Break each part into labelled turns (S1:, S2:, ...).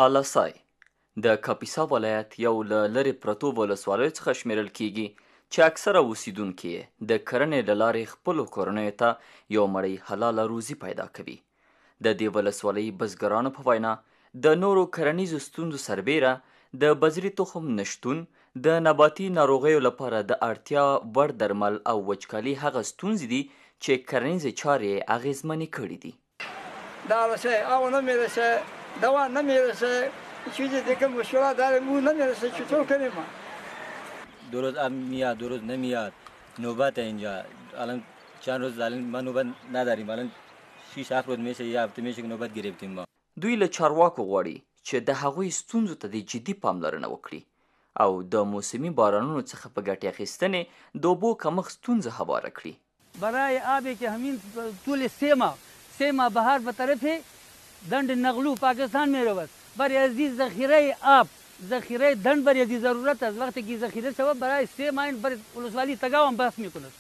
S1: آلاسای د کاپیسا ولایت یو له لرې پرتو ولسوالیو څخه شمیرل کیږي چې اکثره اوسیدونکي یې د کرنې له لارې خپلو کورنیو ته یو مړۍ حلاله روزي پیدا کوي. د دې ولسوالۍ بزګرانو په وینا د نورو کرنیزو ستونزو سربیره د بذري تخم نشتون د نباتي ناروغیو لپاره د اړتیا وړ درمل او وچکالي هغه ستونزې دي چې کرنیزې چارې اغیزمنې کړي دي.
S2: د آلاسای آب نمیرسه، دوا نمیرسه، چیزی دیگه مشکلات داریم، اون نمیرسه. چطور کنیم ما؟
S3: 2 روز آب میاد 2 روز نمیاد، نوبت اینجا الان چند روز الان ما نوبت نداریم، الان 6-7 روز میشه یا هفته میشه که نوبت گرفتیم ما.
S1: دوی له چارواکو غواړي چې د هغوی ستونزو ته د جدي پاملرنه وکړي او د موسمي بارانونو څخه په ګټې اخیستنې د اوبو کمښت ستونزه هواره کړي.
S4: برای آبی که همین طول 3 ماه بهار به طرف دند نغلو پاکستان می رود. برای از این ذخیره آب، ذخیره دند برای از ضرورت است. وقتی که ذخیره شود برای 3 ماه برای ولسوالی تگاو هم بحث میکند.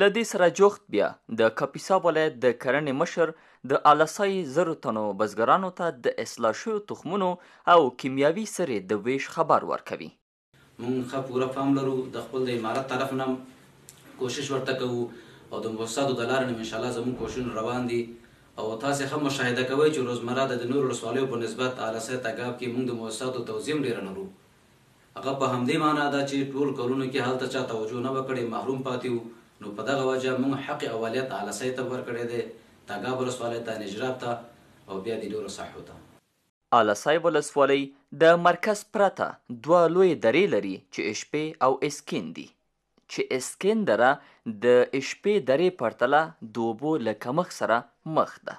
S1: له دې سره جوخت بیا د کاپیسا ولایت د کرنې مشر د آلاسای 0 تنو بزګرانو ته د اصلاح شویو تخمونو او کیمیاوي سرې د ویش خبر ورکوي.
S5: مونږ ښه پوره پام لرو، د خپل د امارت طرف نه کوشش ورته کوو او د مؤسساتو د لارې نه انشاءالله زموږ کوششونه روان دي او تاسې هم مشاهده کوئ چې روزمره د نورو ولسوالیو په نسبت آلاسای تګاب کې موږ د مؤسساتو توزیع هم ډېره لرو. هغه په همدې معنا ده چې ټول کلونو کې هلته چا توجه نه به کړې، محروم پاتې وو. نو په دغه وجه موږ حق اولیت آلاسای ته ورکړی دی، تګاب ولسوالۍ ته، نجراب ته او بیا د نورو ساحو ته.
S1: آلاسای ولسوالۍ د مرکز پرته 2 لویې درې لري چې اشپې او اسکین دي، چې اسکین دره د اشپې درې پرتله د اوبو له کمښت سره مخ ده.